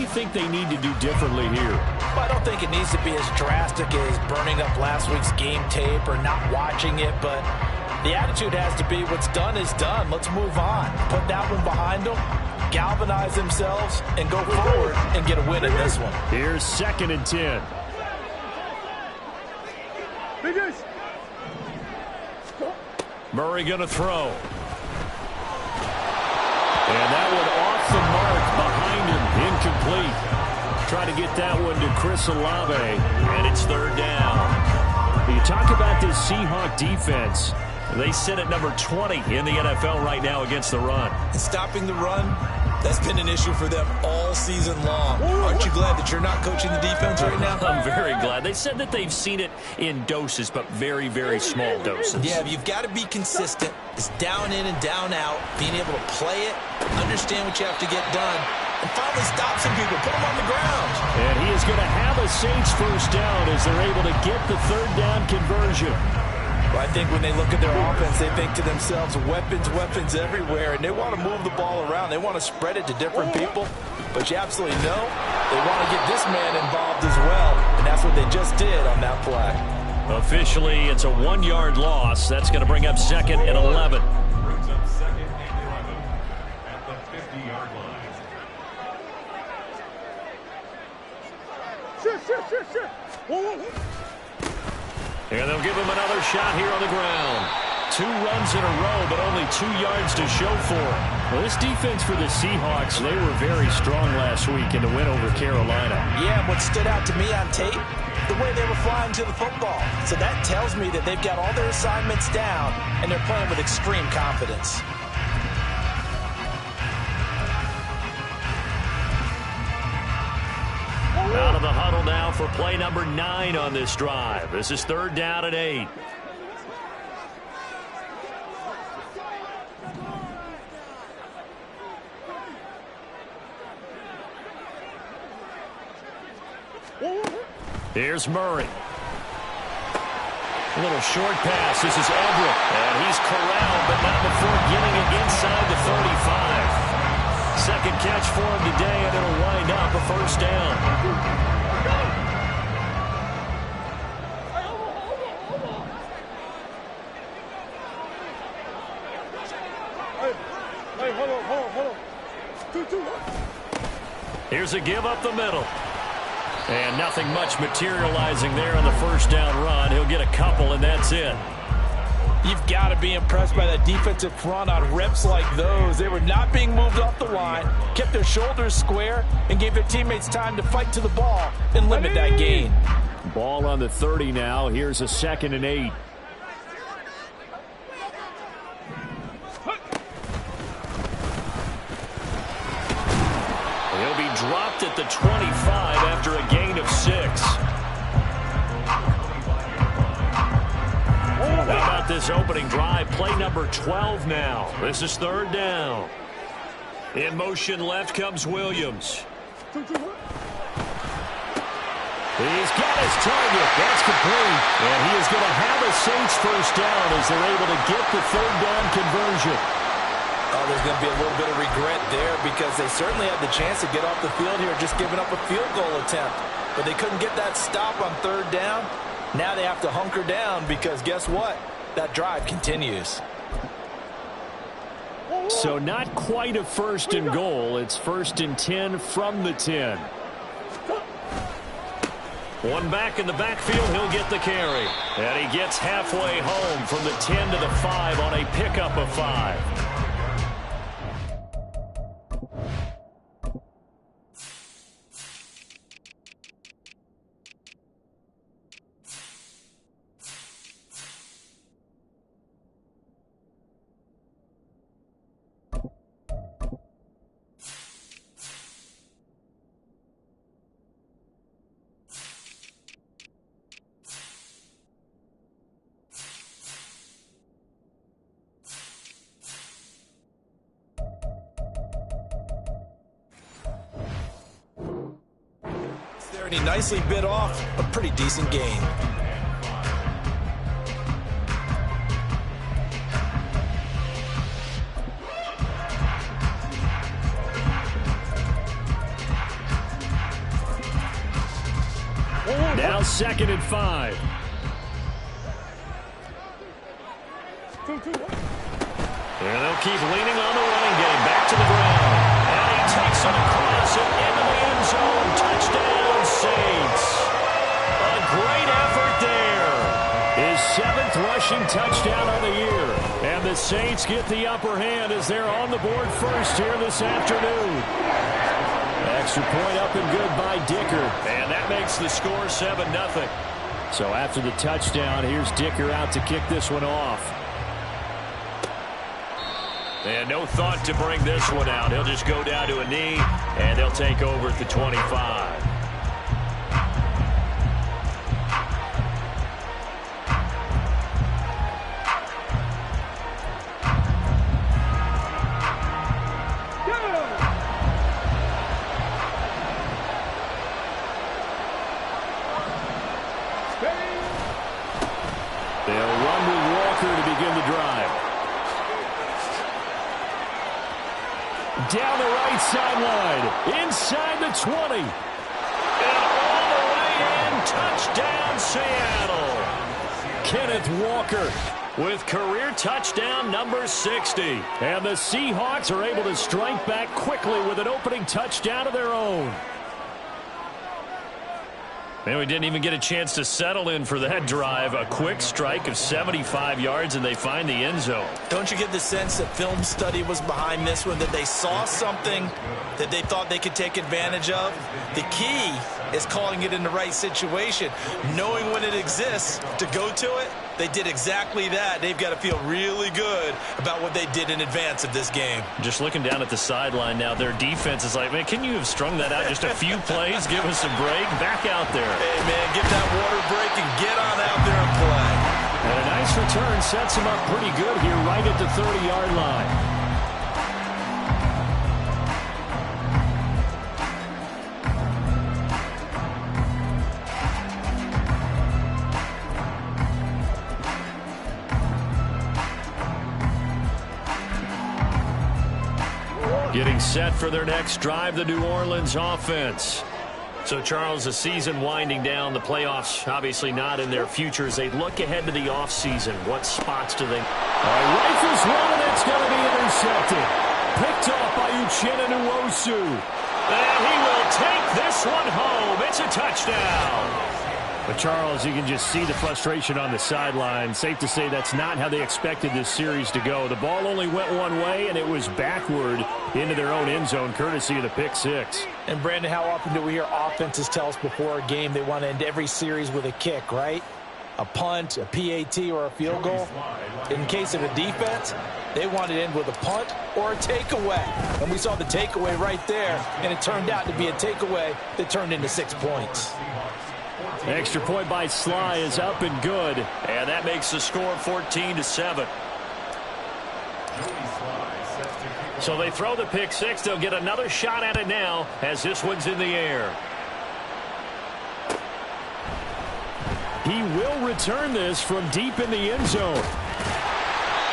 you think they need to do differently here? Well, I don't think it needs to be as drastic as burning up last week's game tape or not watching it, but the attitude has to be what's done is done. Let's move on. Put that one behind them, galvanize themselves, and go forward and get a win in this one. Here's 2nd and 10. Murray going to throw. And that one off the mark behind him, incomplete. Try to get that one to Chris Olave, and it's 3rd down. You talk about this Seahawk defense. They sit at number 20 in the NFL right now against the run. And stopping the run, that's been an issue for them all season long. Aren't you glad that you're not coaching the defense right now? I'm very glad. They said that they've seen it in doses, but very, very small doses. Yeah, you've got to be consistent. It's down in and down out, being able to play it, understand what you have to get done, and finally stop some people, put them on the ground. And he is going to have a Saints first down as they're able to get the 3rd down conversion. Well, I think when they look at their offense, they think to themselves, weapons, weapons everywhere, and they want to move the ball around. They want to spread it to different people, but you absolutely know they want to get this man involved as well, and that's what they just did on that play. Officially, it's a 1-yard loss. That's going to bring up 2nd and 11. Brings up 2nd and 11 at the 50-yard line. And they'll give him another shot here on the ground. 2 runs in a row, but only 2 yards to show for it. Well, this defense for the Seahawks, they were very strong last week in the win over Carolina. Yeah, what stood out to me on tape, the way they were flying to the football. So that tells me that they've got all their assignments down, and they're playing with extreme confidence. Out of the huddle now for play number 9 on this drive. This is 3rd down and 8. Here's Murray. A little short pass. This is Everett. And he's corralled, but not before getting it inside the 35. 2nd catch for him today, and it'll wind up a first down. Here's a give up the middle. And nothing much materializing there on the first down run. He'll get a couple, and that's it. You've got to be impressed by that defensive front on reps like those. They were not being moved off the line, kept their shoulders square, and gave their teammates time to fight to the ball and limit that gain. Ball on the 30 now. Here's a 2nd and 8. He'll be dropped at the 25 after a gain of 6. How about this opening drive? Play number 12 now. This is 3rd down. In motion left comes Williams. He's got his target. That's complete. And he is going to have a Saints first down as they're able to get the 3rd down conversion. Oh, there's going to be a little bit of regret there because they certainly had the chance to get off the field here, just giving up a field goal attempt. But they couldn't get that stop on 3rd down. Now they have to hunker down because guess what? That drive continues. So not quite a 1st and goal. It's 1st and 10 from the 10. One back in the backfield. He'll get the carry. And he gets halfway home from the 10 to the 5 on a pickup of 5. He nicely bit off a pretty decent gain. now 2nd and 5. And they'll keep leaning on the running game. Back to the ground. And he takes it across and into the end zone. Touchdown, Saints. A great effort there. His 7th rushing touchdown of the year. And the Saints get the upper hand as they're on the board first here this afternoon. Extra point up and good by Dicker. And that makes the score 7-0. So after the touchdown, here's Dicker out to kick this one off. And no thought to bring this one out. He'll just go down to a knee, and they'll take over at the 25. They'll run with Walker to begin the drive. Down the right sideline, inside the 20. And all the way in, touchdown Seattle. Kenneth Walker with career touchdown number 60. And the Seahawks are able to strike back quickly with an opening touchdown of their own. And we didn't even get a chance to settle in for that drive. A quick strike of 75 yards, and they find the end zone. Don't you get the sense that film study was behind this one, that they saw something that they thought they could take advantage of? The key is calling it in the right situation, knowing when it exists to go to it. They did exactly that. They've got to feel really good about what they did in advance of this game. Just looking down at the sideline now, their defense is like, man, can you have strung that out just a few plays? Give us a break. Back out there. Hey, man, get that water break and get on out there and play. And a nice return sets him up pretty good here right at the 30-yard line. Getting set for their next drive, the New Orleans offense. So, Charles, the season winding down, the playoffs obviously not in their future. As they look ahead to the offseason, what spots do they... Rifles one, and it's going to be intercepted. Picked off by Uchenna Nwosu. And he will take this one home. It's a touchdown. But, Charles, you can just see the frustration on the sideline. Safe to say that's not how they expected this series to go. The ball only went one way, and it was backward into their own end zone, courtesy of the pick six. And, Brandon, how often do we hear offenses tell us before a game they want to end every series with a kick, right? A punt, a PAT, or a field goal. In case of a defense, they want to end with a punt or a takeaway. And we saw the takeaway right there, and it turned out to be a takeaway that turned into 6 points. Extra point by Sly is up and good. And that makes the score 14-7. So they throw the pick six. They'll get another shot at it now as this one's in the air. He will return this from deep in the end zone.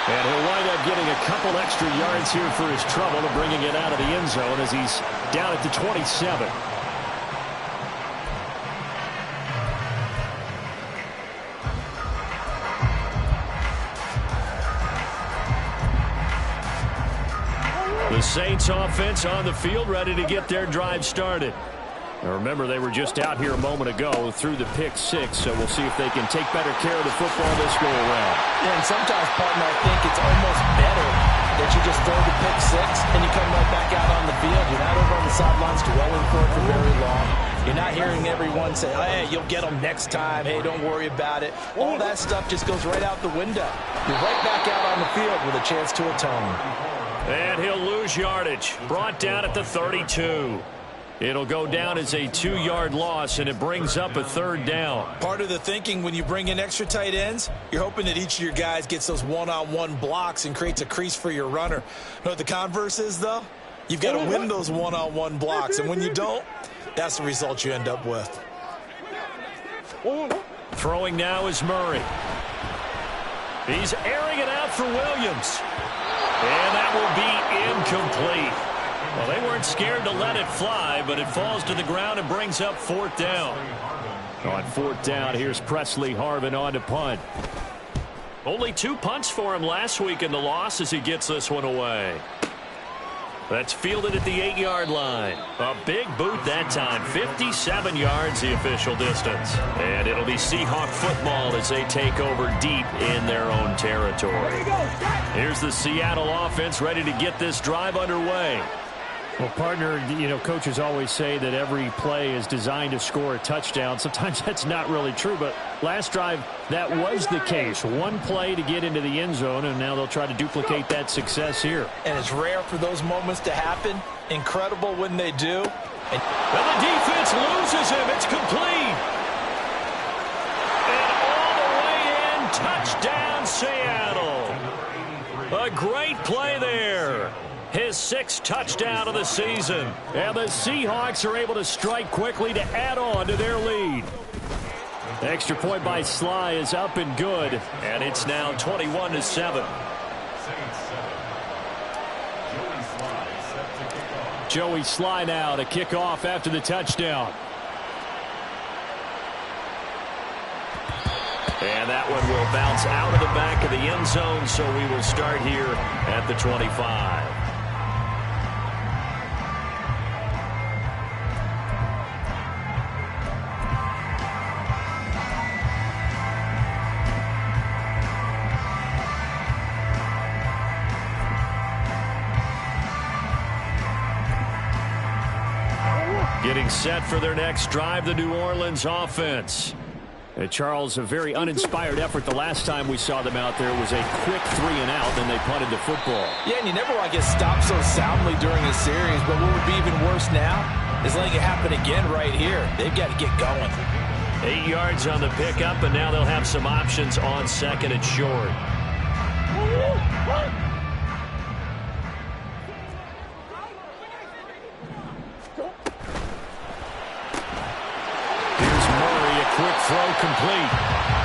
And he'll wind up getting a couple extra yards here for his trouble to bringing it out of the end zone as he's down at the 27. The Saints offense on the field ready to get their drive started. Now remember, they were just out here a moment ago through the pick six, so we'll see if they can take better care of the football this go around. Yeah, and sometimes, partner, I think it's almost better that you just throw the pick six and you come right back out on the field. You're not over on the sidelines dwelling for it for very long. You're not hearing everyone say, oh, hey, you'll get them next time. Hey, don't worry about it. All that stuff just goes right out the window. You're right back out on the field with a chance to atone. And he'll lose yardage. Brought down at the 32. It'll go down as a 2-yard loss, and it brings up a third down. Part of the thinking when you bring in extra tight ends, you're hoping that each of your guys gets those one-on-one blocks and creates a crease for your runner. You know what the converse is, though? You've got to win those one-on-one blocks, and when you don't, that's the result you end up with. Throwing now is Murray. He's airing it out for Williams. And that will be incomplete. Well, they weren't scared to let it fly, but it falls to the ground and brings up fourth down. On fourth down, here's Presley Harvin on to punt. Only 2 punts for him last week in the loss as he gets this one away. That's fielded at the 8-yard line. A big boot that time. 57 yards the official distance. And it'll be Seahawk football as they take over deep in their own territory. Here's the Seattle offense ready to get this drive underway. Well, partner, coaches always say that every play is designed to score a touchdown. Sometimes that's not really true, but last drive, that was the case. One play to get into the end zone, and now they'll try to duplicate that success here. And it's rare for those moments to happen. Incredible when they do. And the defense loses him. It's complete. And all the way in, touchdown, Seattle. A great play there. His 6th touchdown of the season. And the Seahawks are able to strike quickly to add on to their lead. Extra point by Sly is up and good. And it's now 21-7. Joey Sly now to kick off after the touchdown. And that one will bounce out of the back of the end zone, so we will start here at the 25. Getting set for their next drive, the New Orleans offense. Charles, a very uninspired effort the last time we saw them out there. It was a quick 3-and-out, then they punted the football. Yeah, and you never want to get stopped so soundly during a series, but what would be even worse now is letting it happen again right here. They've got to get going. 8 yards on the pickup, and now they'll have some options on second and short. Quick throw complete.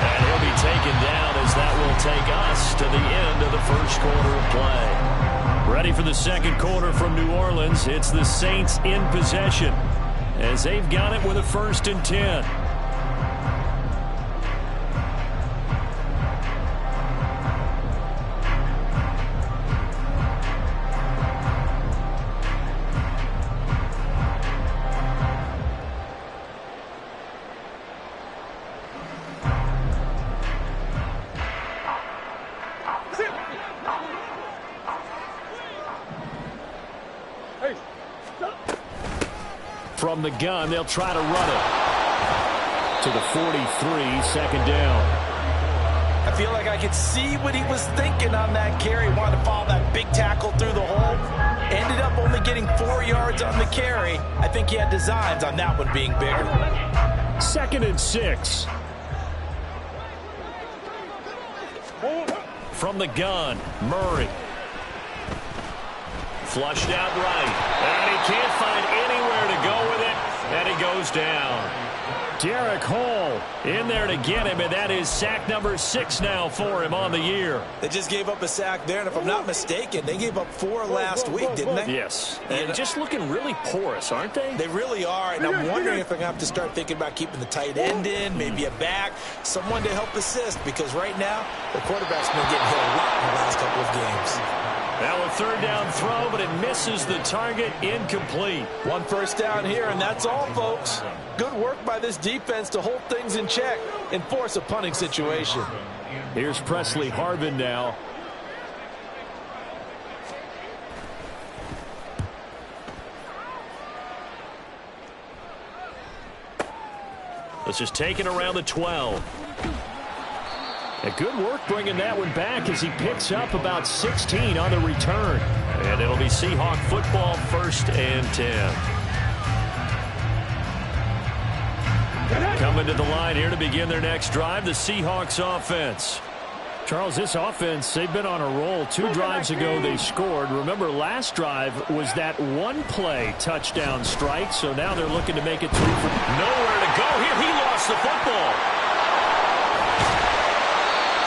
And he'll be taken down as that will take us to the end of the first quarter of play. Ready for the second quarter from New Orleans. It's the Saints in possession as they've got it with a 1st and 10. From the gun, they'll try to run it to the 43, second down. I feel like I could see what he was thinking on that carry. Wanted to follow that big tackle through the hole. Ended up only getting 4 yards on the carry. I think he had designs on that one being bigger. 2nd and 6. From the gun, Murray. Flushed out right. And he can't find anywhere to go with it. And he goes down. Derek Hall in there to get him, and that is sack number 6 now for him on the year. They just gave up a sack there, and if I'm not mistaken, they gave up 4 last week, didn't they? Yes. And just looking really porous, aren't they? They really are, and I'm wondering if they're going to have to start thinking about keeping the tight end in, maybe a back, someone to help assist, because right now, the quarterback's been getting hit a lot in the last couple of games. Now a 3rd down throw, but it misses the target, incomplete. 1 first down here, and that's all, folks. Good work by this defense to hold things in check and force a punting situation. Here's Presley Harvin now. This is taken around the 12. A good work bringing that one back as he picks up about 16 on the return. And it'll be Seahawk football, 1st and 10. Coming to the line here to begin their next drive, the Seahawks offense. Charles, this offense, they've been on a roll. 2 drives ago they scored. Remember, last drive was that 1-play touchdown strike, so now they're looking to make it 3 for nowhere to go here. He lost the football.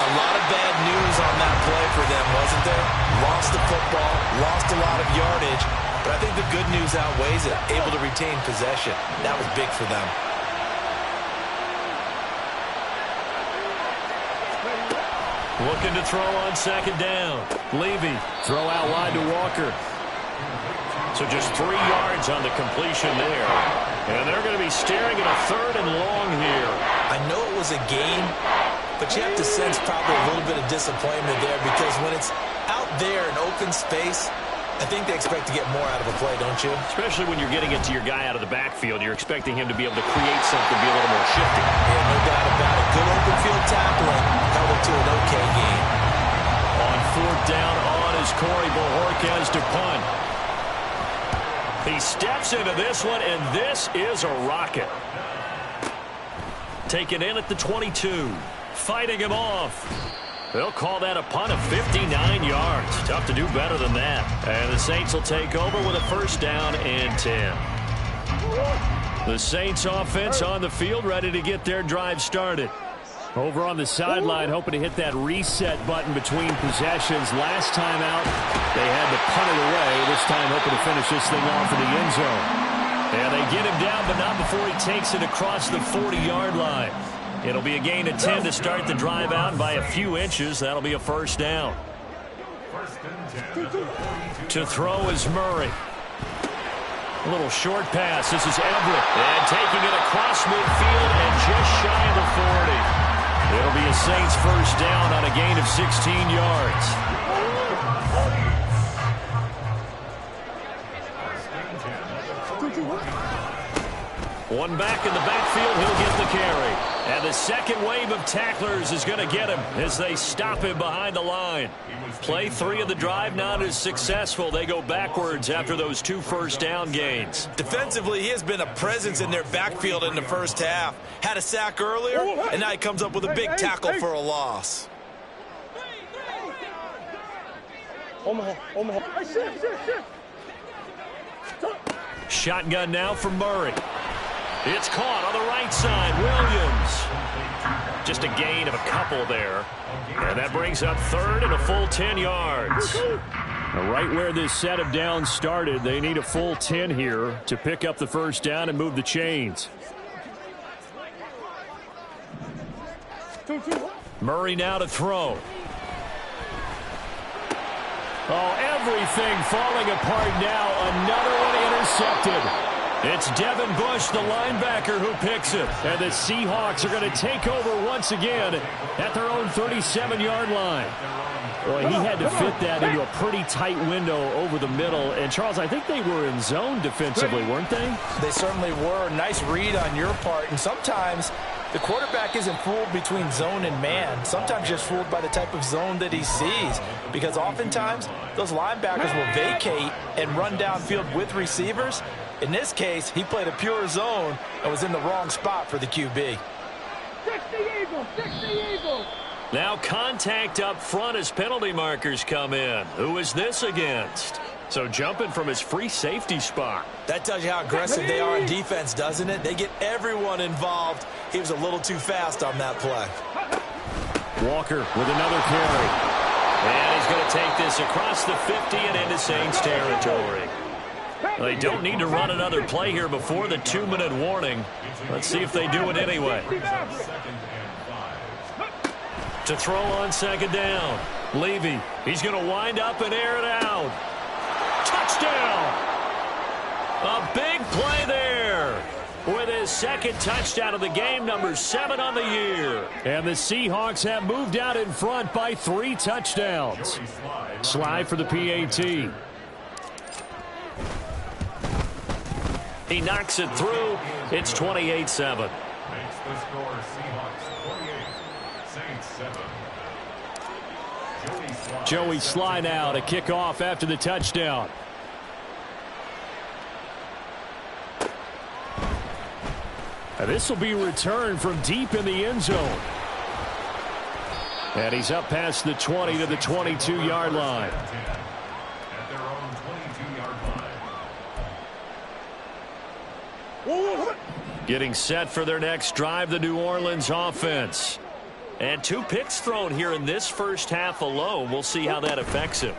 A lot of bad news on that play for them, wasn't there? Lost the football, lost a lot of yardage, but I think the good news outweighs it. Able to retain possession. That was big for them. Looking to throw on second down. Levy, throw out wide to Walker. So just 3 yards on the completion there. And they're going to be staring at a 3rd and long here. I know it was a gain, but you have to sense probably a little bit of disappointment there because when it's out there in open space, I think they expect to get more out of a play, don't you? Especially when you're getting it to your guy out of the backfield. You're expecting him to be able to create something, be a little more shifty. Yeah, no doubt about it. Good open field tackling held it to an okay game. On 4th down on is Corey Bojorquez to punt. He steps into this one, and this is a rocket. Taken in at the 22. Fighting him off. They'll call that a punt of 59 yards. Tough to do better than that. And the Saints will take over with a 1st down and 10. The Saints offense on the field ready to get their drive started. Over on the sideline, hoping to hit that reset button between possessions. Last time out, they had to punt it away. This time, hoping to finish this thing off in the end zone. And they get him down, but not before he takes it across the 40-yard line. It'll be a gain of 10 to start the drive out, and by a few inches, that'll be a 1st down. To throw is Murray. A little short pass. This is Everett. And taking it across midfield and just shy of the 40. It'll be a Saints 1st down on a gain of 16 yards. One back in the backfield, he'll get the carry. And the second wave of tacklers is going to get him as they stop him behind the line. Play 3 of the drive not as successful. They go backwards after those 2 1st down gains. Defensively, he has been a presence in their backfield in the first half. Had a sack earlier, and now he comes up with a big tackle for a loss. Shotgun now for Murray. It's caught on the right side. Williams. Just a gain of a couple there. And that brings up 3rd and a full 10 yards. Now, right where this set of downs started, they need a full 10 here to pick up the 1st down and move the chains. Murray now to throw. Oh, everything falling apart now. Another one intercepted. It's Devin Bush, the linebacker, who picks it. And the Seahawks are going to take over once again at their own 37-yard line. Boy, he had to fit that into a pretty tight window over the middle. And, Charles, I think they were in zone defensively, weren't they? They certainly were. Nice read on your part. And sometimes the quarterback isn't fooled between zone and man. Sometimes just fooled by the type of zone that he sees. Because oftentimes, those linebackers will vacate and run downfield with receivers. In this case, he played a pure zone and was in the wrong spot for the QB. Now contact up front as penalty markers come in. Who is this against? So jumping from his free safety spot. That tells you how aggressive they are on defense, doesn't it? They get everyone involved. He was a little too fast on that play. Walker with another carry. And he's going to take this across the 50 and into Saints territory. They don't need to run another play here before the 2-minute warning. Let's see if they do it anyway. To throw on second down. Levy, he's going to wind up and air it out. Touchdown! A big play there with his 2nd touchdown of the game, number 7 on the year. And the Seahawks have moved out in front by 3 touchdowns. Slide for the PAT. He knocks it through. It's 28-7. Makes the score Seahawks 28, Saints 7. Joey Slye now to kick off after the touchdown. And this will be returned from deep in the end zone. And he's up past the 20 to the 22-yard line. At their own 22-yard line. Getting set for their next drive, the New Orleans offense. And 2 picks thrown here in this first half alone. We'll see how that affects him.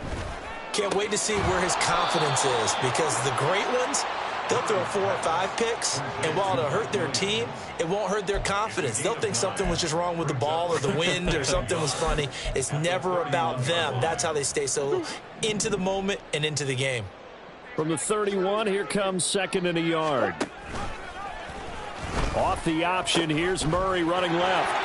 Can't wait to see where his confidence is, because the great ones, they'll throw 4 or 5 picks, and while it'll hurt their team, it won't hurt their confidence. They'll think something was just wrong with the ball or the wind or something was funny. It's never about them. That's how they stay so into the moment and into the game. From the 31, here comes 2nd and a yard. Off the option, here's Murray running left.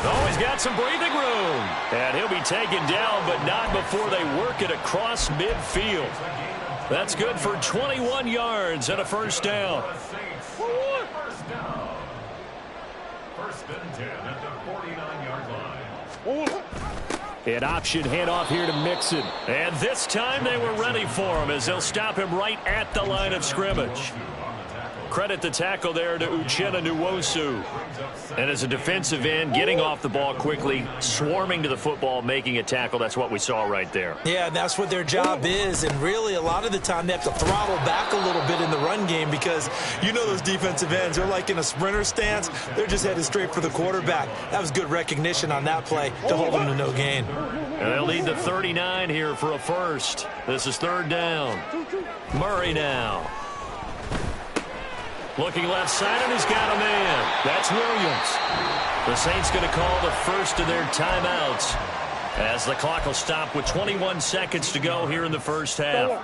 Oh, he's got some breathing room. And he'll be taken down, but not before they work it across midfield. That's good for 21 yards and a first down. First and 10 at the 49-yard line. An option handoff here to Mixon. And this time they were ready for him as they'll stop him right at the line of scrimmage. Credit the tackle there to Uchenna Nwosu. And as a defensive end, getting off the ball quickly, swarming to the football, making a tackle. That's what we saw right there. Yeah, and that's what their job is. And really, a lot of the time, they have to throttle back a little bit in the run game because you know those defensive ends, they're like in a sprinter stance. They're just headed straight for the quarterback. That was good recognition on that play to hold them to no gain. And they'll lead the 39 here for a first. This is 3rd down. Murray now. Looking left side, and he's got a man. That's Williams. The Saints going to call the first of their timeouts as the clock will stop with 21 seconds to go here in the first half.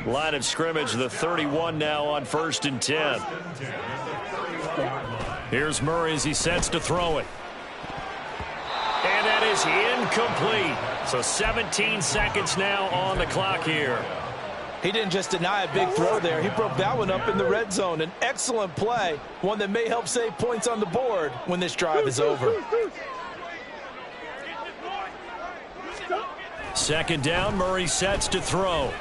Line of scrimmage, the 31 now on 1st and 10. Here's Murray as he sets to throw it. And that is incomplete. So 17 seconds now on the clock here. He didn't just deny a big throw there. He broke that one up in the red zone. An excellent play, one that may help save points on the board when this drive is over. 2nd down, Murray sets to throw.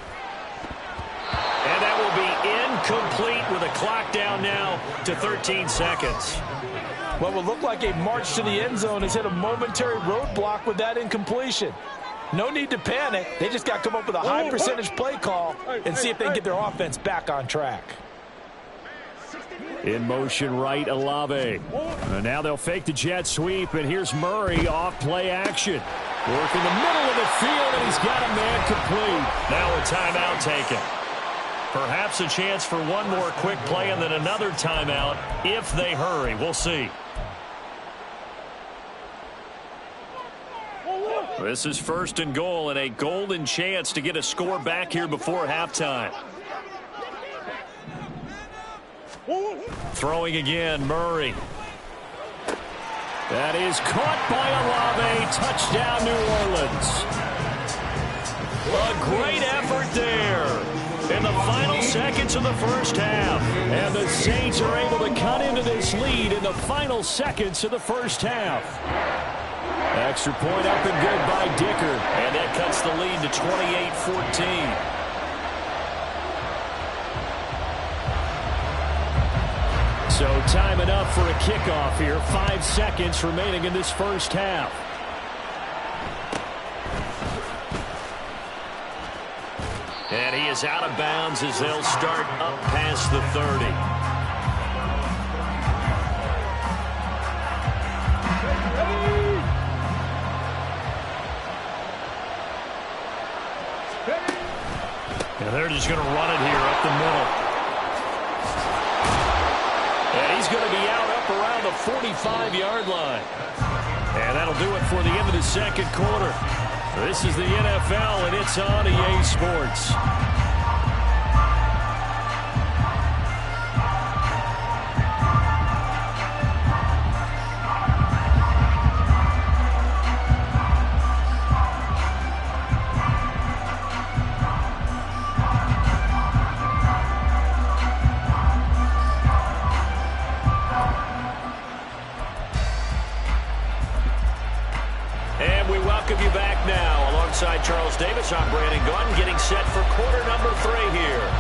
And that will be incomplete with a clock down now to 13 seconds. What will look like a march to the end zone has hit a momentary roadblock with that incompletion. No need to panic. They just got to come up with a high percentage play call and see if they can get their offense back on track. In motion right, Olave. And now they'll fake the jet sweep, and here's Murray off play action. Work in the middle of the field, and he's got a man complete. Now a timeout taken. Perhaps a chance for one more quick play and then another timeout if they hurry. We'll see. This is 1st and goal and a golden chance to get a score back here before halftime. Throwing again, Murray. That is caught by Olave. Touchdown, New Orleans. A great effort there in the final seconds of the first half. And the Saints are able to cut into this lead in the final seconds of the first half. Extra point up and good by Dicker. And that cuts the lead to 28-14. So time enough for a kickoff here. 5 seconds remaining in this first half. And he is out of bounds as they'll start up past the 30. And they're just going to run it here up the middle. And he's going to be out up around the 45-yard line. And that'll do it for the end of the second quarter. This is the NFL, and it's on EA Sports. Alongside Charles Davis, I'm Brandon Gunn, getting set for quarter number 3 here.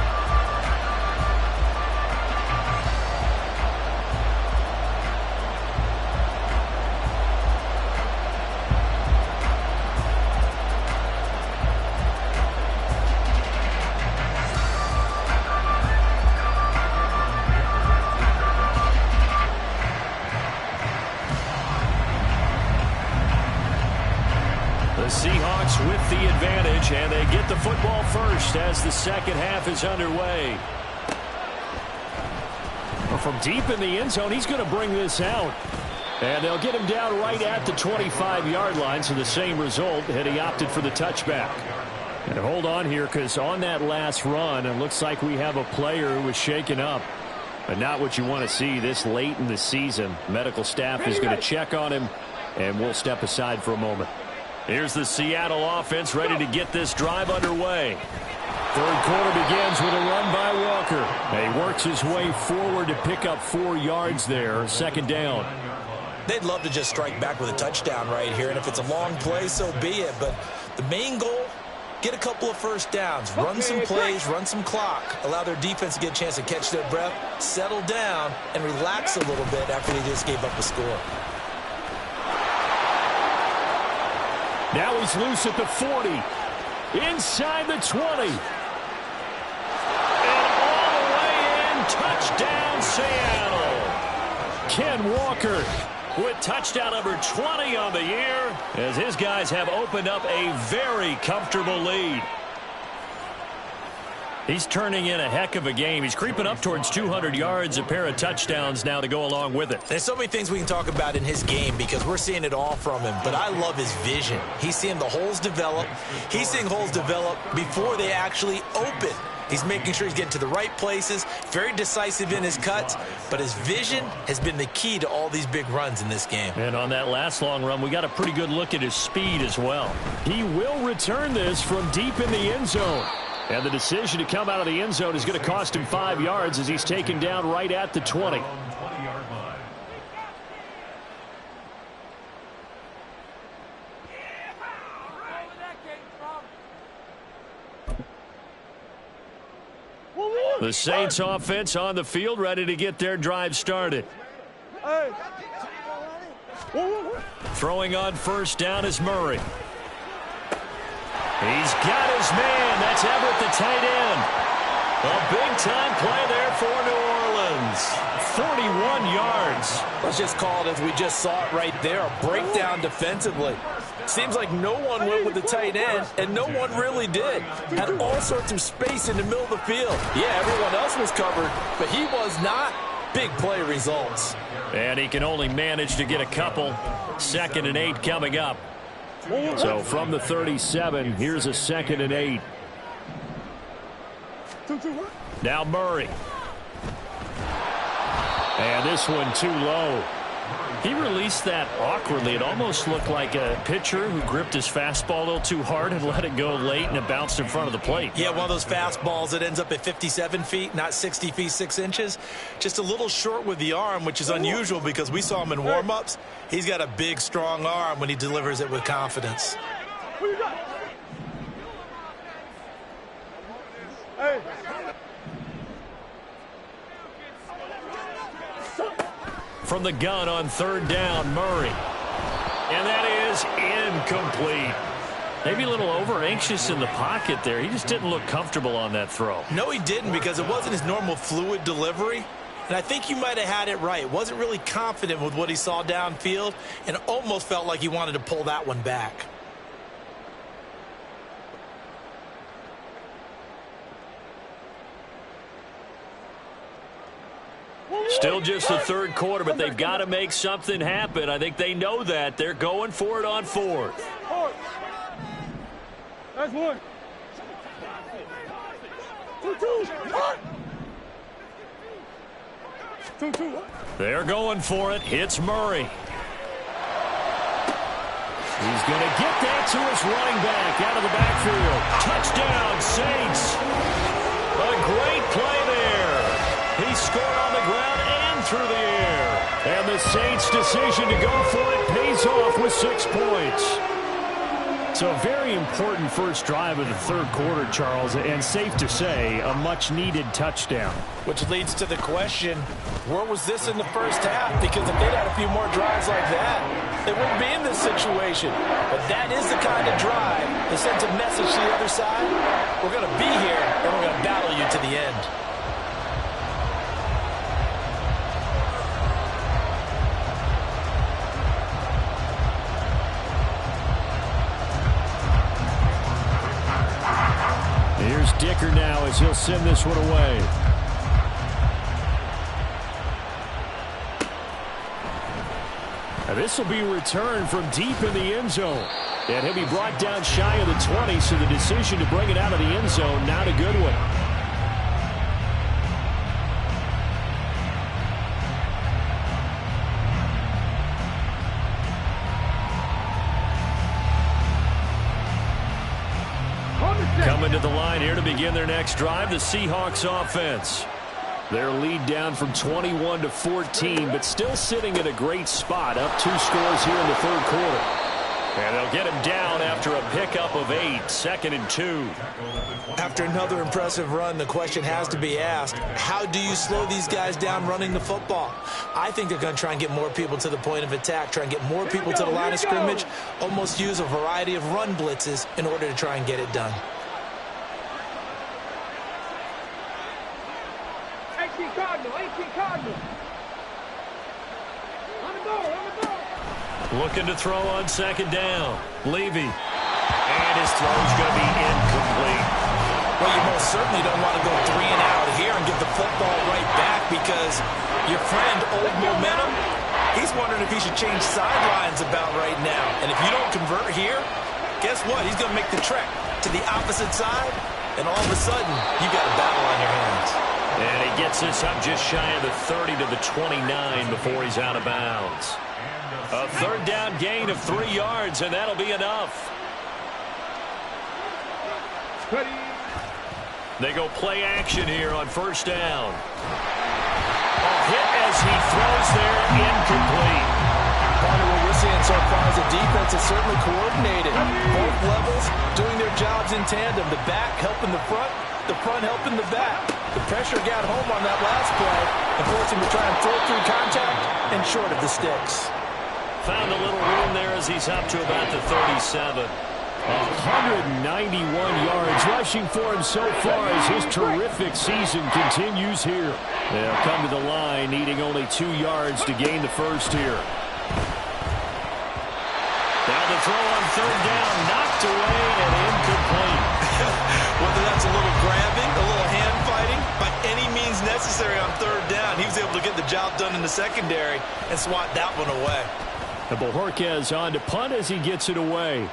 Seahawks with the advantage, and they get the football first as the second half is underway. Well, from deep in the end zone, he's going to bring this out. And they'll get him down right at the 25-yard line, so the same result, and he opted for the touchback. And hold on here, because on that last run, it looks like we have a player who was shaken up. But not what you want to see this late in the season. Medical staff is going to check on him, and we'll step aside for a moment. Here's the Seattle offense ready to get this drive underway. Third quarter begins with a run by Walker. And he works his way forward to pick up 4 yards there, second down. They'd love to just strike back with a touchdown right here, and if it's a long play, so be it. But the main goal, get a couple of first downs, run some plays, run some clock, allow their defense to get a chance to catch their breath, settle down, and relax a little bit after they just gave up a score. Now he's loose at the 40, inside the 20. And all the way in, touchdown Seattle. Ken Walker with touchdown number 20 on the year, as his guys have opened up a very comfortable lead. He's turning in a heck of a game. He's creeping up towards 200 yards, a pair of touchdowns now to go along with it. There's so many things we can talk about in his game because we're seeing it all from him, but I love his vision. He's seeing the holes develop. He's seeing holes develop before they actually open. He's making sure he's getting to the right places, very decisive in his cuts, but his vision has been the key to all these big runs in this game. And on that last long run, we got a pretty good look at his speed as well. He will return this from deep in the end zone. And the decision to come out of the end zone is going to cost him 5 yards as he's taken down right at the 20. The Saints offense on the field, ready to get their drive started. Throwing on first down is Murray. He's got his man. That's Everett, the tight end. A big-time play there for New Orleans. 41 yards. Let's just call it as we just saw it right there, a breakdown defensively. Seems like no one went with the tight end, and no one really did. Had all sorts of space in the middle of the field. Yeah, everyone else was covered, but he was not. Big play results. And he can only manage to get a couple. 2nd and 8 coming up. So from the 37, here's a 2nd and 8. Now Murray. And this one too low. He released that awkwardly. It almost looked like a pitcher who gripped his fastball a little too hard and let it go late, and it bounced in front of the plate. Yeah, one of those fastballs that ends up at 57 feet, not 60 feet 6 inches. Just a little short with the arm, which is unusual because we saw him in warm-ups. He's got a big, strong arm when he delivers it with confidence. Hey. From the gun on 3rd down, Murray. And that is incomplete. Maybe a little over-anxious in the pocket there. He just didn't look comfortable on that throw. No, he didn't, because it wasn't his normal fluid delivery. And I think you might have had it right. Wasn't really confident with what he saw downfield and almost felt like he wanted to pull that one back. Still just the 3rd quarter, but they've got to make something happen. I think they know that. They're going for it on 4th. That's one. 2-2. They're going for it. Hits Murray. He's going to get that to his running back out of the backfield. Touchdown, Saints. A great play there. He scored on the ground and through the air. And the Saints' decision to go for it pays off with 6 points. So a very important first drive of the 3rd quarter, Charles, and safe to say, a much-needed touchdown. Which leads to the question, where was this in the first half? Because if they'd had a few more drives like that, they wouldn't be in this situation. But that is the kind of drive that sends a message to the other side. We're going to be here, and we're going to battle you to the end. as he'll send this one away. This will be returned from deep in the end zone. And he'll be brought down shy of the 20, so the decision to bring it out of the end zone, not a good one. Coming to the line here to begin their next drive, the Seahawks offense. Their lead down from 21 to 14, but still sitting in a great spot, up 2 scores here in the third quarter. And they'll get him down after a pickup of 8, 2nd and 2. After another impressive run, the question has to be asked, how do you slow these guys down running the football? I think they're going to try and get more people to the point of attack, try and get more people to the line of scrimmage, almost use a variety of run blitzes in order to try and get it done. 18 Cardinal. On the ball. Looking to throw on 2nd down. Levy. And his throw's going to be incomplete. Well, you most certainly don't want to go 3 and out here and get the football right back because your friend, Old Momentum, he's wondering if he should change sidelines about right now. And if you don't convert here, guess what? He's going to make the trek to the opposite side, and all of a sudden, you got a battle on your hands. And he gets this up just shy of the 30 to the 29 before he's out of bounds. A 3rd down gain of 3 yards, and that'll be enough. They go play action here on 1st down. A hit as he throws there, incomplete. Part of what we're seeing so far is the defense is certainly coordinated. Both levels doing their jobs in tandem. The back helping the front helping the back. The pressure got home on that last play and forced him to try and throw through contact and short of the sticks. Found a little room there as he's up to about the 37. 191 yards rushing for him so far as his terrific season continues here. They'll come to the line needing only 2 yards to gain the first here. Now the throw on 3rd down, knocked away and incomplete. Whether that's a little grabbing, a little hand fighting, by any means necessary on 3rd down, he was able to get the job done in the secondary and swat that one away. And Bojorquez on to punt as he gets it away.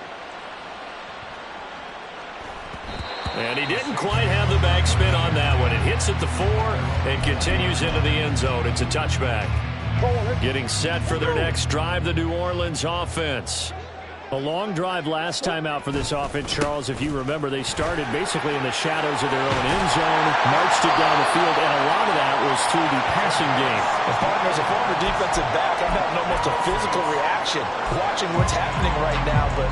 And he didn't quite have the backspin on that one. It hits at the 4 and continues into the end zone. It's a touchback. Getting set for their next drive, the New Orleans offense. A long drive last time out for this offense, Charles. If you remember, they started basically in the shadows of their own end zone, marched it down the field, and a lot of that was through the passing game. And partner, as a former defensive back, I'm having almost a physical reaction watching what's happening right now. But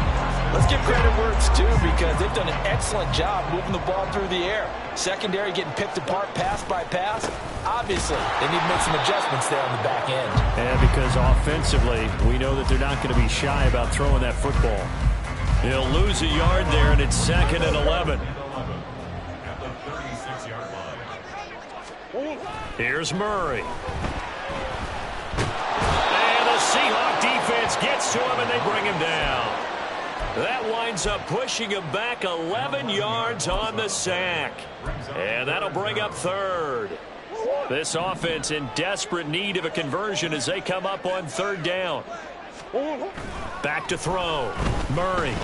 let's give credit where it's due because they've done an excellent job moving the ball through the air. Secondary getting picked apart pass by pass. Obviously, they need to make some adjustments there on the back end. And because offensively, we know that they're not going to be shy about throwing that football. He'll lose a yard there, and it's 2nd and 11. At the 36-yard line. Here's Murray. And the Seahawk defense gets to him, and they bring him down. That winds up pushing him back 11 yards on the sack. And that'll bring up 3rd. This offense in desperate need of a conversion as they come up on 3rd down. Back to throw. Murray. And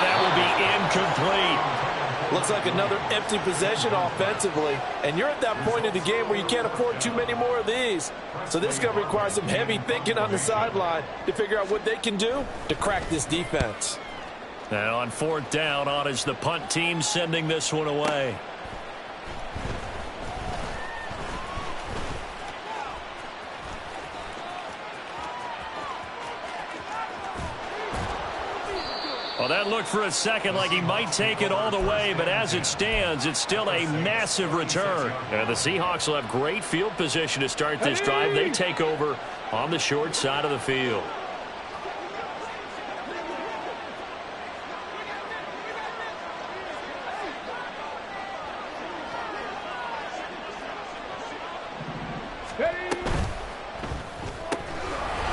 that will be incomplete. Looks like another empty possession offensively. And you're at that point of the game where you can't afford too many more of these. So this is going to require some heavy thinking on the sideline to figure out what they can do to crack this defense. And on 4th down, on is the punt team sending this one away. Well, that looked for a second like he might take it all the way, but as it stands, it's still a massive return. And the Seahawks will have great field position to start this drive. They take over on the short side of the field.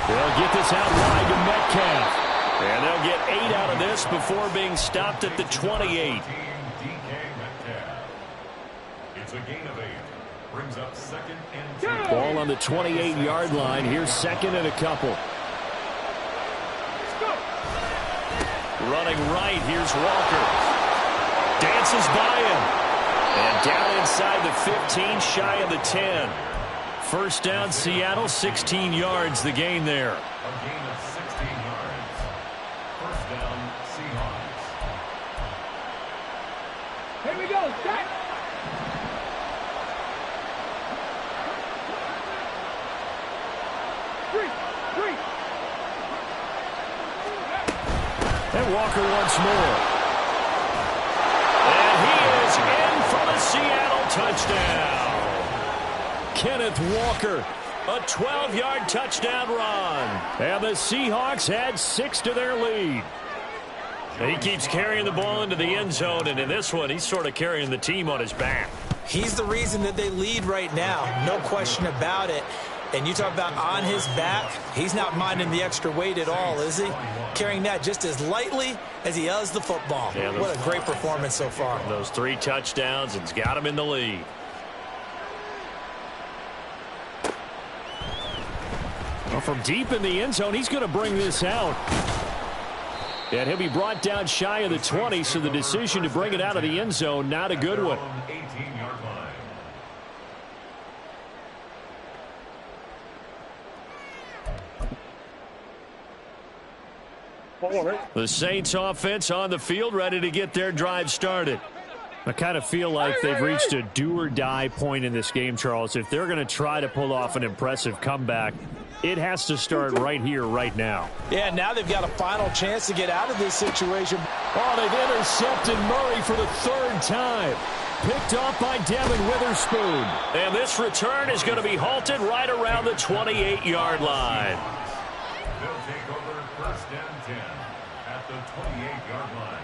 They'll get this out wide to Metcalf. And they'll get 8 out of this before being stopped at the 28. a gain of 8. Brings up 2nd and 10. Ball on the 28-yard line. Here's 2nd and a couple. Running right, here's Walker. Dances by him. And down inside the 15, shy of the 10. First down, Seattle, 16 yards, the gain there. A gain of 16 yards. First down, Seahawks. Here we go, set. Three. And Walker once more. And he is in for the Seattle touchdown. Kenneth Walker, a 12-yard touchdown run. And the Seahawks add 6 to their lead. And he keeps carrying the ball into the end zone, and in this one, he's sort of carrying the team on his back. He's the reason that they lead right now. No question about it. And you talk about on his back, he's not minding the extra weight at all, is he? Carrying that just as lightly as he does the football. Yeah, what a great performance so far. Those 3 touchdowns, it's got him in the lead. Well, from deep in the end zone, he's going to bring this out. And he'll be brought down shy of the 20, so the decision to bring it out of the end zone, not a good one. 18-yard line. The Saints offense on the field, ready to get their drive started. I kind of feel like they've reached a do-or-die point in this game, Charles. If they're going to try to pull off an impressive comeback, it has to start right here, right now. Yeah, now they've got a final chance to get out of this situation. Oh, they've intercepted Murray for the 3rd time. Picked off by Devin Witherspoon. And this return is going to be halted right around the 28-yard line. They'll take over first and 10 at the 28-yard line.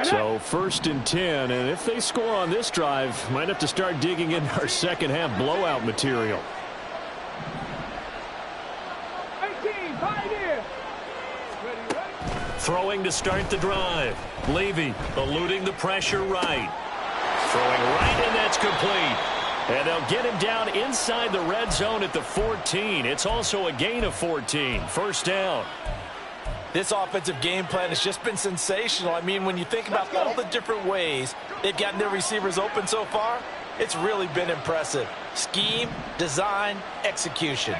So 1st and 10, and if they score on this drive, might have to start digging in our second half blowout material. 18, pioneer. Ready. Throwing to start the drive. Levy eluding the pressure right. Throwing right, and that's complete. And they'll get him down inside the red zone at the 14. It's also a gain of 14. First down. This offensive game plan has just been sensational. I mean, when you think about all the different ways they've gotten their receivers open so far, it's really been impressive. Scheme, design, execution.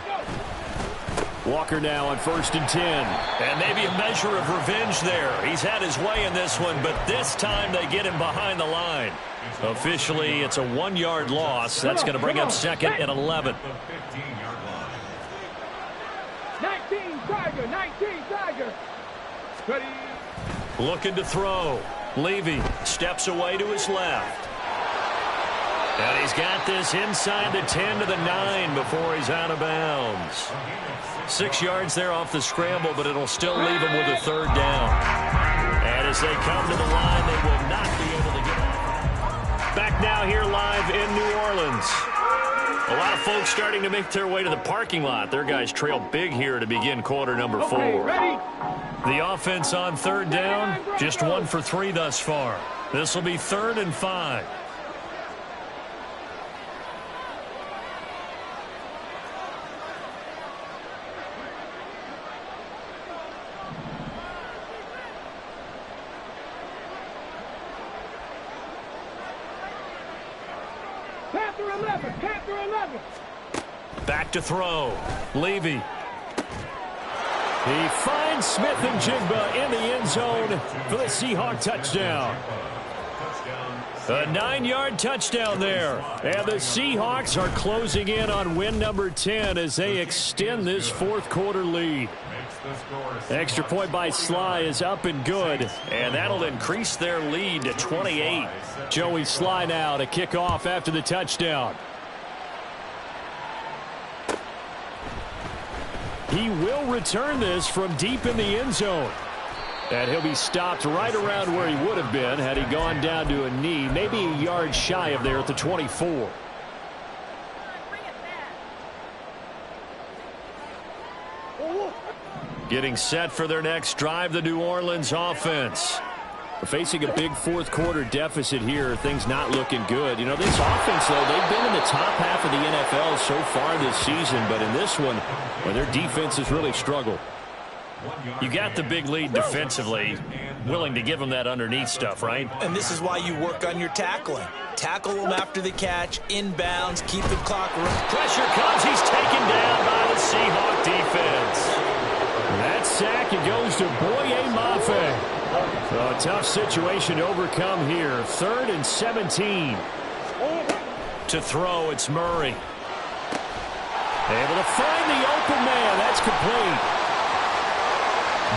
Walker now on 1st and 10. And maybe a measure of revenge there. He's had his way in this one, but this time they get him behind the line. Officially, it's a 1-yard loss. That's going to bring up 2nd and 11. The 15-yard line. 19, Tiger. 19, Tiger. Ready. Looking to throw. Levy steps away to his left. And he's got this inside the 10 to the 9 before he's out of bounds. 6 yards there off the scramble, but it'll still leave him with a 3rd down. And as they come to the line, they will not be able to get off. Back now here live in New Orleans. A lot of folks starting to make their way to the parking lot. Their guys trail big here to begin quarter number 4. Okay, ready. The offense on 3rd down, just 1 for 3 thus far. This will be 3rd and 5. Panther 11. Back to throw. Levy. He finds Smith and Jigba in the end zone for the Seahawk touchdown. A 9-yard touchdown there. And the Seahawks are closing in on win number 10 as they extend this 4th quarter lead. Extra point by Sly is up and good, and that'll increase their lead to 28. Joey Sly now to kick off after the touchdown. He will return this from deep in the end zone. And he'll be stopped right around where he would have been had he gone down to a knee, maybe a yard shy of there at the 24. Getting set for their next drive, the New Orleans offense. Facing a big fourth-quarter deficit here, things not looking good. You know, this offense, though, they've been in the top half of the NFL so far this season, but in this one, well, their defense has really struggled. You got the big lead defensively, willing to give them that underneath stuff, right? And this is why you work on your tackling. Tackle them after the catch, inbounds, keep the clock running. Pressure comes, he's taken down by the Seahawk defense. That sack, it goes to Boye Mafe. A tough situation to overcome here. 3rd and 17. To throw, it's Murray. Able to find the open man. That's complete.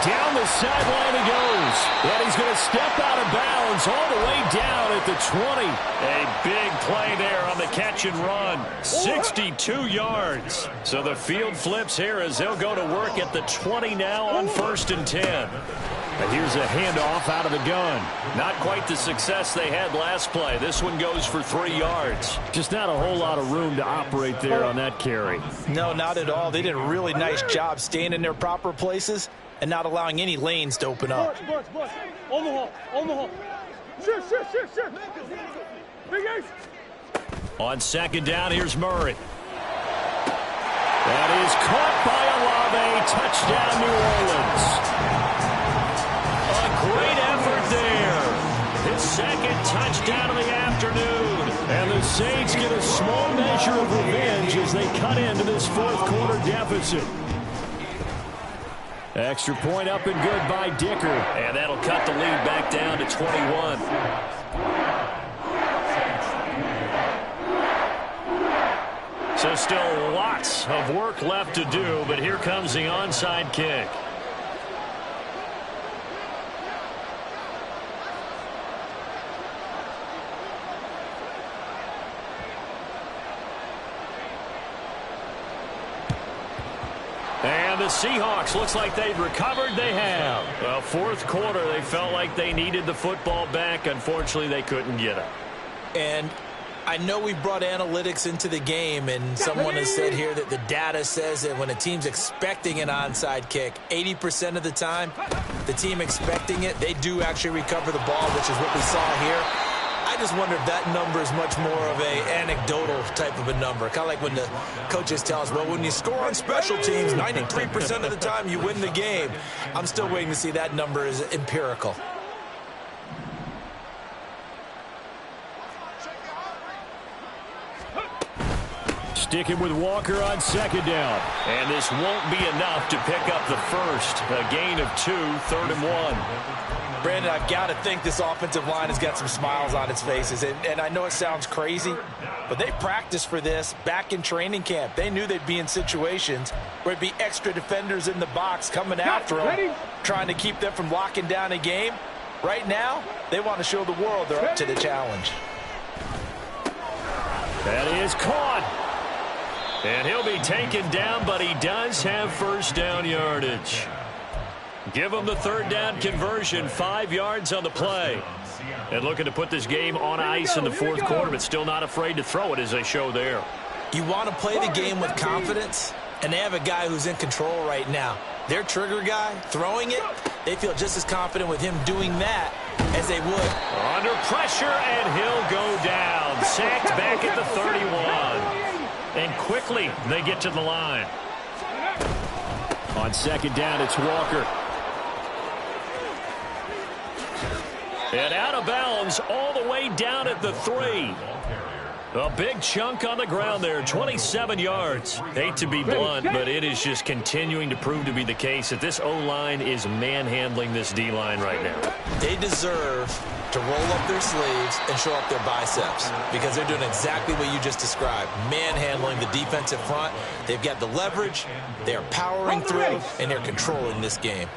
Down the sideline he goes. And he's going to step out of bounds all the way down at the 20. A big play there on the catch and run. 62 yards. So the field flips here as they'll go to work at the 20 now on 1st and 10. And here's a handoff out of the gun. Not quite the success they had last play. This one goes for 3 yards. Just not a whole lot of room to operate there on that carry. No, not at all. They did a really nice job staying in their proper places and not allowing any lanes to open up. On 2nd down, here's Murray. That is caught by Olave. Touchdown, New Orleans. A great effort there. His 2nd touchdown of the afternoon. And the Saints get a small measure of revenge as they cut into this fourth-quarter deficit. Extra point up and good by Dicker. And that'll cut the lead back down to 21. So still lots of work left to do, but here comes the onside kick. And the Seahawks, looks like they've recovered. They have. Well, 4th quarter, they felt like they needed the football back. Unfortunately, they couldn't get it. And I know we brought analytics into the game, and someone has said here that the data says that when a team's expecting an onside kick, 80% of the time, the team expecting it, they do actually recover the ball, which is what we saw here. I just wonder if that number is much more of a anecdotal type of a number. Kind of like when the coaches tell us, well, when you score on special teams, 93% of the time you win the game. I'm still waiting to see that number is empirical. Sticking with Walker on 2nd down. And this won't be enough to pick up the first. A gain of 2, 3rd and 1. Brandon, I've got to think this offensive line has got some smiles on its faces. And I know it sounds crazy, but they practiced for this back in training camp. They knew they'd be in situations where it'd be extra defenders in the box coming after them, trying to keep them from locking down a game. Right now, they want to show the world they're up to the challenge. That is caught. And he'll be taken down, but he does have 1st down yardage. Give him the 3rd down conversion, 5 yards on the play. And looking to put this game on ice in the 4th quarter, but still not afraid to throw it as they show there. You want to play the game with confidence, and they have a guy who's in control right now. Their trigger guy, throwing it, they feel just as confident with him doing that as they would. Under pressure, and he'll go down. Sacked back at the 31. And quickly, they get to the line. On 2nd down, it's Walker. And out of bounds all the way down at the 3. A big chunk on the ground there, 27 yards. Hate to be blunt, but it is just continuing to prove to be the case that this O-line is manhandling this D-line right now. They deserve to roll up their sleeves and show up their biceps because they're doing exactly what you just described, manhandling the defensive front. They've got the leverage, they're powering through, and they're controlling this game.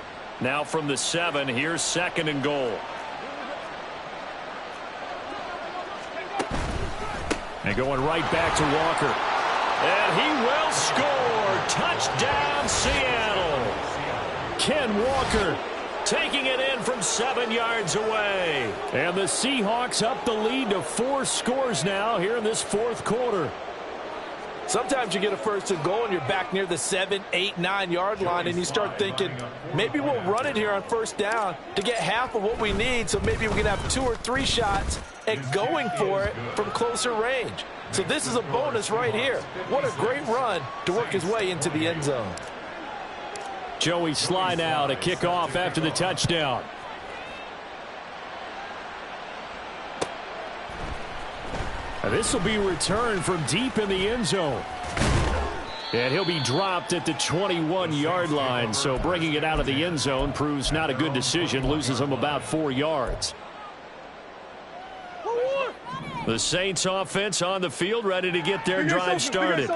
Now from the 7, here's 2nd and goal. And going right back to Walker. And he will score. Touchdown, Seattle. Ken Walker taking it in from 7 yards away. And the Seahawks up the lead to 4 scores now here in this 4th quarter. Sometimes you get a first and goal and you're back near the 7, 8, 9 yard line and you start thinking, maybe we'll run it here on first down to get half of what we need, so maybe we can have 2 or 3 shots at going for it from closer range. So this is a bonus right here. What a great run to work his way into the end zone. Joey Sly now to kick off after the touchdown. This will be returned from deep in the end zone. And he'll be dropped at the 21-yard line. So bringing it out of the end zone proves not a good decision. Loses him about 4 yards. The Saints offense on the field, ready to get their drive started.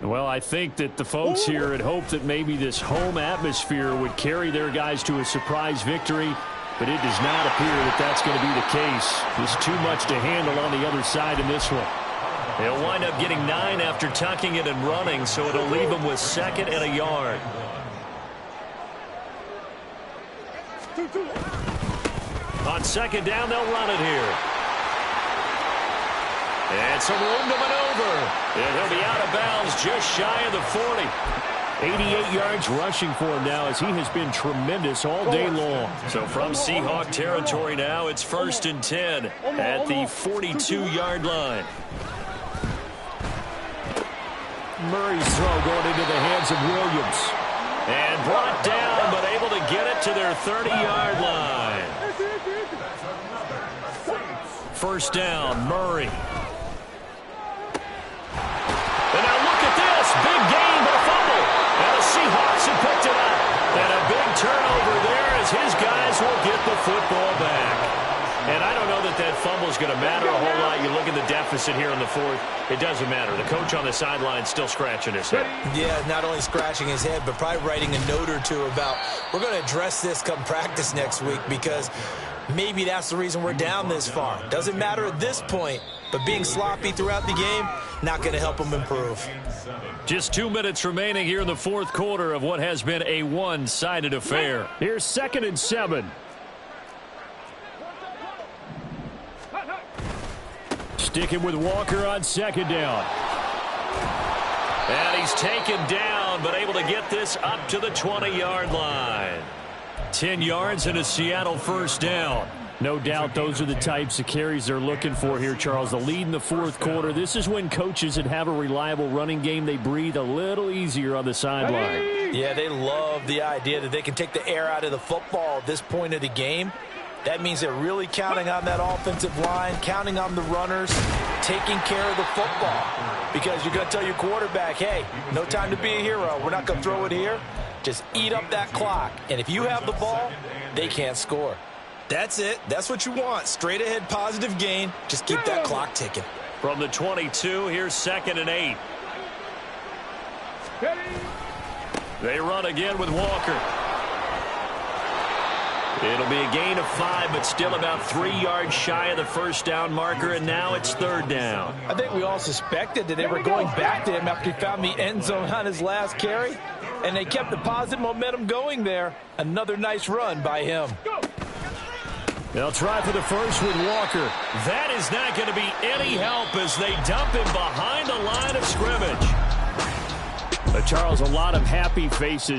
Well, I think that the folks here had hoped that maybe this home atmosphere would carry their guys to a surprise victory. But it does not appear that that's going to be the case. There's too much to handle on the other side in this one. They'll wind up getting 9 after tucking it and running, so it'll leave them with 2nd and a yard. On 2nd down, they'll run it here. And some room to maneuver. And he'll be out of bounds just shy of the 40. 88 yards rushing for him now as he has been tremendous all day long. So from Seahawk territory now, it's 1st and 10 at the 42-yard line. Murray's throw going into the hands of Williams. And brought down, but able to get it to their 30-yard line. 1st down, Murray. And now look at this. Big gain, but a fumble. And the Seahawks have picked it up. And a big turnover there as his guys will get the football back. And I don't know that that fumble is going to matter a whole lot. You look at the deficit here in the 4th. It doesn't matter. The coach on the sideline still scratching his head. Yeah, not only scratching his head, but probably writing a note or two about, we're going to address this come practice next week, because maybe that's the reason we're down this far. Doesn't matter at this point, but being sloppy throughout the game, not going to help them improve. Just 2 minutes remaining here in the 4th quarter of what has been a one-sided affair. Here's 2nd and 7. Sticking with Walker on 2nd down. And he's taken down, but able to get this up to the 20-yard line. 10 yards and a Seattle 1st down. No doubt those are the types of carries they're looking for here, Charles. The lead in the 4th quarter. This is when coaches that have a reliable running game, they breathe a little easier on the sideline. Yeah, they love the idea that they can take the air out of the football at this point of the game. That means they're really counting on that offensive line, counting on the runners, taking care of the football. Because you're going to tell your quarterback, hey, no time to be a hero. We're not going to throw it here. Just eat up that clock. And if you have the ball, they can't score. That's it. That's what you want. Straight ahead positive gain. Just keep that clock ticking. From the 22, here's 2nd and 8. They run again with Walker. It'll be a gain of 5, but still about 3 yards shy of the 1st down marker, and now it's 3rd down. I think we all suspected that they were going back to him after he found the end zone on his last carry, and they kept the positive momentum going there. Another nice run by him. They'll try for the first with Walker. That is not going to be any help as they dump him behind the line of scrimmage. Charles, a lot of happy faces